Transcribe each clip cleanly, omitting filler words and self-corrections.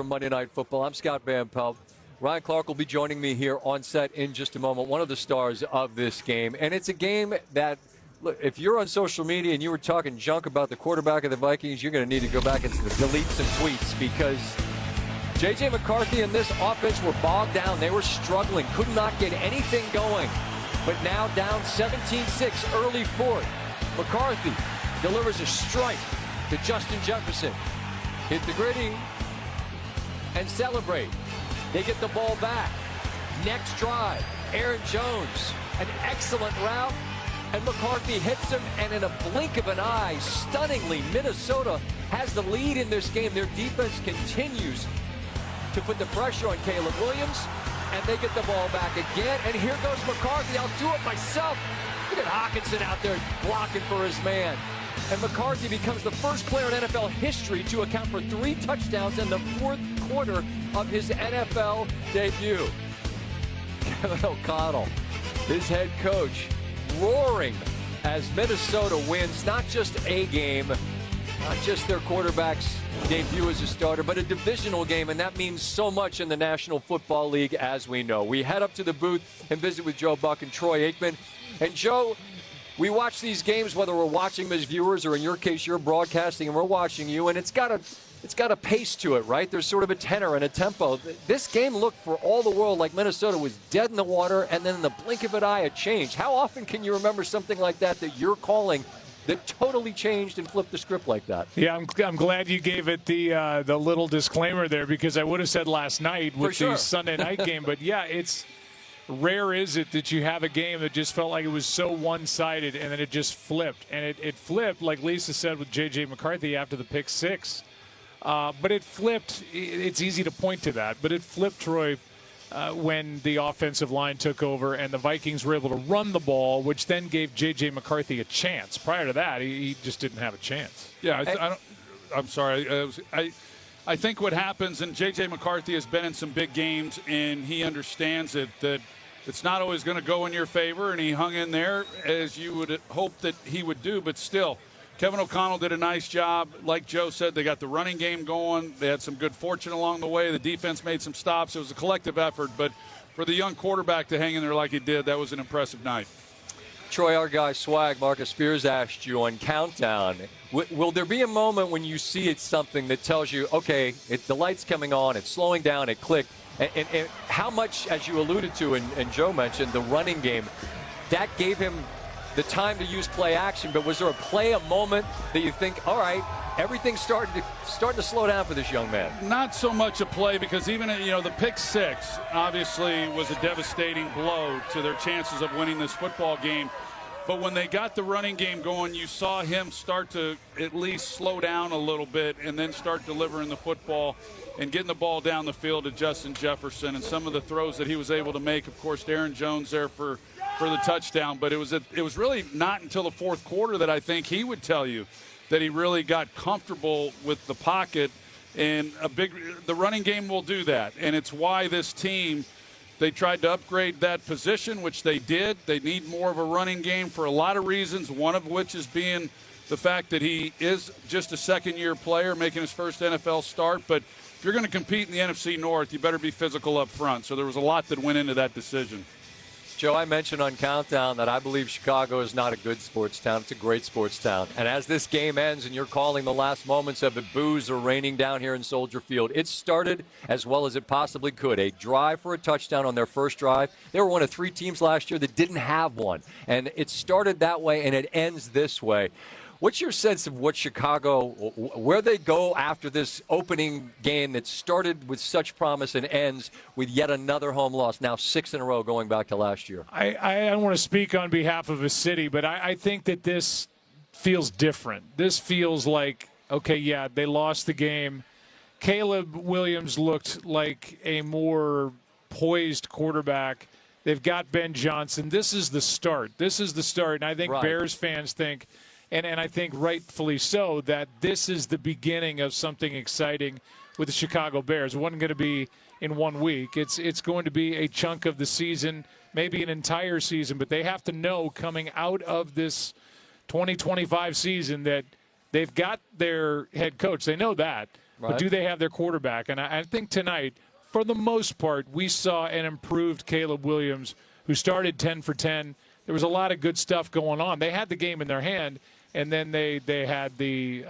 For Monday Night Football, I'm Scott Van Pelt. Ryan Clark will be joining me here on set in just a moment, one of the stars of this game. And it's a game that, look, if you're on social media and you were talking junk about the quarterback of the Vikings, you're going to need to go back and delete some tweets because J.J. McCarthy and this offense were bogged down. They were struggling, could not get anything going. But now down 17-6, early fourth. McCarthy delivers a strike to Justin Jefferson. Hit the gritty and celebrate. They get the ball back. Next drive, Aaron Jones, an excellent route, and McCarthy hits him, and in a blink of an eye, stunningly, Minnesota has the lead in this game. Their defense continues to put the pressure on Caleb Williams, and they get the ball back again, and here goes McCarthy. I'll do it myself. Look at Hawkinson out there blocking for his man. And McCarthy becomes the first player in NFL history to account for 3 touchdowns in the fourth quarter of his NFL debut. Kevin O'Connell, his head coach, roaring as Minnesota wins not just a game, not just their quarterback's debut as a starter, but a divisional game, and that means so much in the National Football League, as we know. We head up to the booth and visit with Joe Buck and Troy Aikman. And Joe, we watch these games, whether we're watching them as viewers or in your case, you're broadcasting and we're watching you, and it's got a pace to it, right? There's sort of a tenor and a tempo. This game looked for all the world like Minnesota was dead in the water, and then in the blink of an eye, it changed. How often can you remember something like that you're calling that totally changed and flipped the script like that? Yeah, I'm glad you gave it the little disclaimer there, because I would have said last night with the Sunday night game. But, yeah, it's rare is it that you have a game that just felt like it was so one-sided and then it just flipped. And it flipped, like Lisa said, with J.J. McCarthy after the pick six. But it flipped. It's easy to point to that. But it flipped, Troy, when the offensive line took over and the Vikings were able to run the ball, which then gave J.J. McCarthy a chance. Prior to that, he just didn't have a chance. Yeah, I'm sorry. I think what happens, and J.J. McCarthy has been in some big games, and he understands that it's not always going to go in your favor, and he hung in there as you would hope that he would do. But still, Kevin O'Connell did a nice job. Like Joe said, they got the running game going. They had some good fortune along the way. The defense made some stops. It was a collective effort. But for the young quarterback to hang in there like he did, that was an impressive night. Troy, our guy Swag, Marcus Spears asked you on Countdown, will there be a moment when you see it's something that tells you, okay, the light's coming on, it's slowing down, it clicked, and how much, as you alluded to and Joe mentioned, the running game, that gave him the time to use play action, but was there a moment that you think, all right, everything's starting to slow down for this young man? Not so much a play, because even the pick six obviously was a devastating blow to their chances of winning this football game. But when they got the running game going, you saw him start to at least slow down a little bit and then start delivering the football and getting the ball down the field to Justin Jefferson, and some of the throws that he was able to make. Of course, Aaron Jones there for the touchdown. But it was really not until the fourth quarter that I think he would tell you that he really got comfortable with the pocket. And the running game will do that. And it's why this team, they tried to upgrade that position, which they did. They need more of a running game for a lot of reasons, one of which is being the fact that he is just a second-year player making his first NFL start. But if you're going to compete in the NFC North, you better be physical up front. So there was a lot that went into that decision. Joe, I mentioned on Countdown that I believe Chicago is not a good sports town. It's a great sports town. And as this game ends and you're calling the last moments of it, boos are raining down here in Soldier Field. It started as well as it possibly could. A drive for a touchdown on their first drive. They were one of 3 teams last year that didn't have one. And it started that way and it ends this way. What's your sense of what Chicago, where they go after this opening game that started with such promise and ends with yet another home loss, now 6 in a row going back to last year? I don't want to speak on behalf of a city, but I think that this feels different. This feels like, okay, yeah, they lost the game. Caleb Williams looked like a more poised quarterback. They've got Ben Johnson. This is the start. And I think Bears fans think, and I think rightfully so, that this is the beginning of something exciting with the Chicago Bears. It wasn't going to be in 1 week. It's going to be a chunk of the season, maybe an entire season. But they have to know coming out of this 2025 season that they've got their head coach. They know that. but do they have their quarterback? And I think tonight, for the most part, we saw an improved Caleb Williams who started 10 for 10. There was a lot of good stuff going on. They had the game in their hand, and then they had the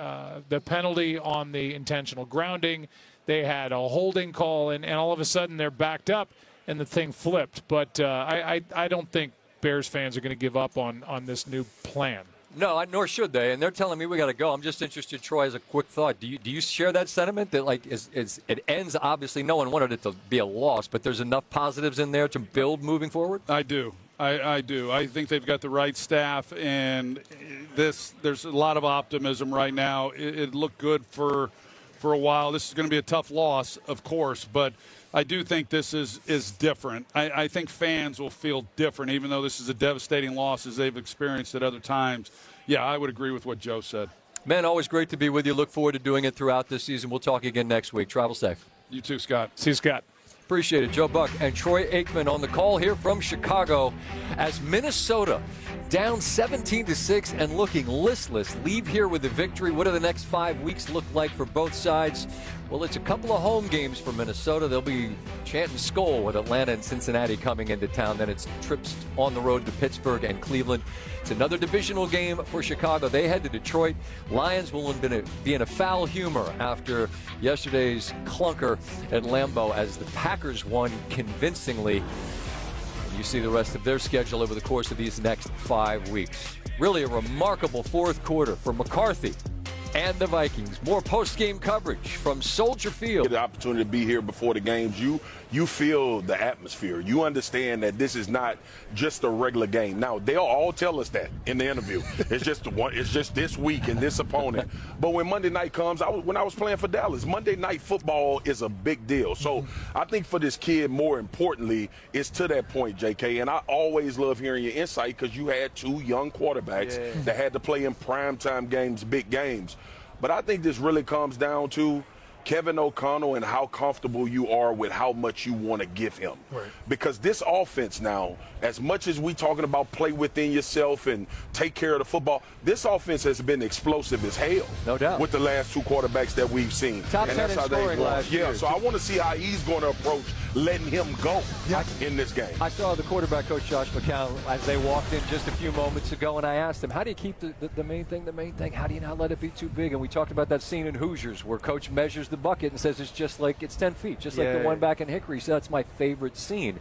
penalty on the intentional grounding. They had a holding call, and all of a sudden they're backed up, and the thing flipped. But I don't think Bears fans are going to give up on this new plan. No, nor should they. And they're telling me we got to go. I'm just interested, Troy, as a quick thought. Do you share that sentiment that, like, it ends, obviously, no one wanted it to be a loss, but there's enough positives in there to build moving forward? I do. I do. I think they've got the right staff, and there's a lot of optimism right now. It looked good for a while. This is going to be a tough loss, of course, but I do think this is different. I think fans will feel different, even though this is a devastating loss as they've experienced at other times. Yeah, I would agree with what Joe said. Man, always great to be with you. Look forward to doing it throughout this season. We'll talk again next week. Travel safe. You too, Scott. See you, Scott. Appreciate it. Joe Buck and Troy Aikman on the call here from Chicago as Minnesota down 17-6 and looking listless. Leave here with a victory. What do the next 5 weeks look like for both sides? Well, it's a couple of home games for Minnesota. They'll be chanting Skol with Atlanta and Cincinnati coming into town. Then it's trips on the road to Pittsburgh and Cleveland. It's another divisional game for Chicago. They head to Detroit. Lions will be in a foul humor after yesterday's clunker at Lambeau as the Packers won convincingly. You see the rest of their schedule over the course of these next 5 weeks. Really a remarkable fourth quarter for McCarthy and the Vikings. More post-game coverage from Soldier Field. The opportunity to be here before the games, you feel the atmosphere. You understand that this is not just a regular game. Now, they'll all tell us that in the interview. It's just this week and this opponent. But when Monday night comes, when I was playing for Dallas, Monday night football is a big deal. So I think for this kid, more importantly, it's to that point, JK. And I always love hearing your insight because you had two young quarterbacks that had to play in primetime games, big games. But I think this really comes down to Kevin O'Connell and how comfortable you are with how much you want to give him. Right. Because this offense now, as much as we talking about play within yourself and take care of the football, this offense has been explosive as hell. No doubt. With the last two quarterbacks that we've seen. Top 10 in scoring last year. Yeah, so I want to see how he's going to approach letting him go in this game. I saw the quarterback coach, Josh McCown, as they walked in just a few moments ago, and I asked him, how do you keep the main thing the main thing? How do you not let it be too big? And we talked about that scene in Hoosiers where coach measures the bucket and says it's just like it's 10 feet, just like the one back in Hickory. So that's my favorite scene.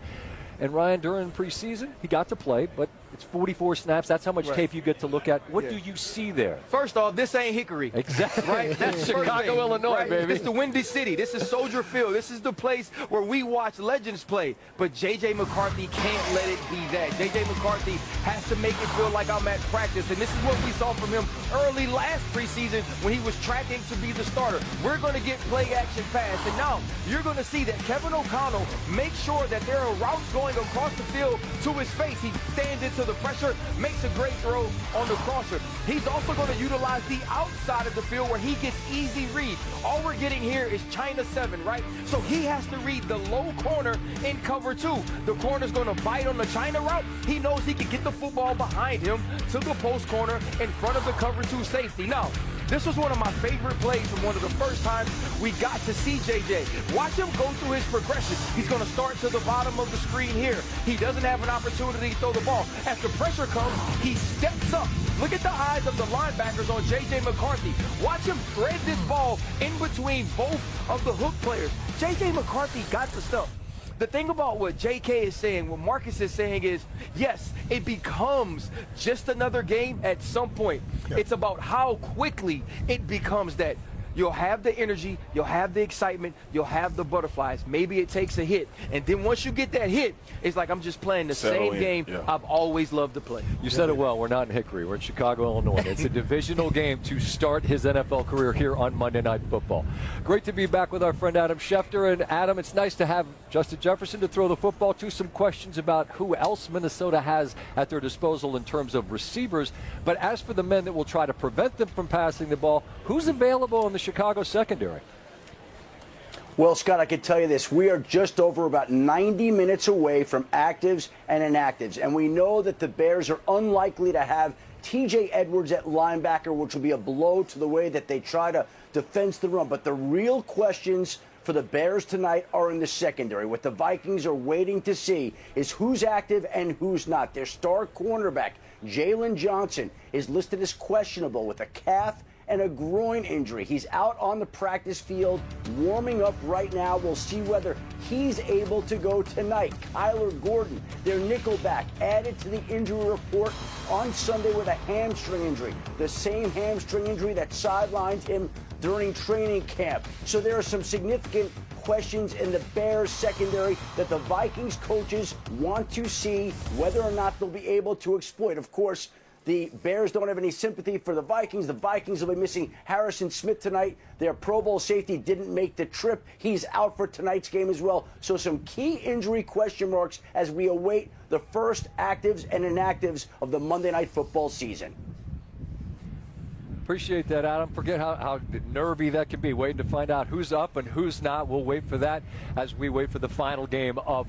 And Ryan, during preseason, he got to play, but it's 44 snaps. That's how much tape you get to look at. What do you see there? First off, this ain't Hickory. Exactly. Right? That's Chicago, Illinois, baby. It's the Windy City. This is Soldier Field. This is the place where we watch legends play. But J.J. McCarthy can't let it be that. J.J. McCarthy has to make it feel like I'm at practice. And this is what we saw from him early last preseason when he was tracking to be the starter. We're going to get play action pass. And now you're going to see that Kevin O'Connell makes sure that there are routes going across the field to his face. He stands into the pressure, makes a great throw on the crosser. He's also going to utilize the outside of the field where he gets easy read. All we're getting here is China 7, right? So he has to read the low corner in cover 2. The corner's going to bite on the China route. He knows he can get the football behind him to the post corner in front of the cover 2 safety. Now, this was one of my favorite plays from one of the first times we got to see JJ. Watch him go through his progression. He's going to start to the bottom of the screen here. He doesn't have an opportunity to throw the ball. As the pressure comes, he steps up. Look at the eyes of the linebackers on JJ McCarthy. Watch him thread this ball in between both of the hook players. JJ McCarthy got the stuff. The thing about what JK is saying, what Marcus is saying is, yes, it becomes just another game at some point. It's about how quickly it becomes that. You'll have the energy, you'll have the excitement, you'll have the butterflies. Maybe it takes a hit. And then once you get that hit, it's like I'm just playing the same game I've always loved to play. You said it well. We're not in Hickory. We're in Chicago, Illinois. It's a divisional game to start his NFL career here on Monday Night Football. Great to be back with our friend Adam Schefter. And Adam, it's nice to have Justin Jefferson to throw the football to. Some questions about who else Minnesota has at their disposal in terms of receivers. But as for the men that will try to prevent them from passing the ball, who's available in the Chicago secondary? Well, Scott, I can tell you this. We are just over about 90 minutes away from actives and inactives. And we know that the Bears are unlikely to have T.J. Edwards at linebacker, which will be a blow to the way that they try to defense the run. But the real questions for the Bears tonight are in the secondary. What the Vikings are waiting to see is who's active and who's not. Their star cornerback, Jalen Johnson, is listed as questionable with a calf and a groin injury. He's out on the practice field warming up right now. We'll see whether he's able to go tonight. Kyler Gordon, their nickelback, added to the injury report on Sunday with a hamstring injury, the same hamstring injury that sidelined him during training camp. So there are some significant questions in the Bears secondary that the Vikings coaches want to see whether or not they'll be able to exploit. Of course, the Bears don't have any sympathy for the Vikings. The Vikings will be missing Harrison Smith tonight. Their Pro Bowl safety didn't make the trip. He's out for tonight's game as well. So some key injury question marks as we await the first actives and inactives of the Monday Night Football season. Appreciate that, Adam. Forget how nervy that can be, waiting to find out who's up and who's not. We'll wait for that as we wait for the final game of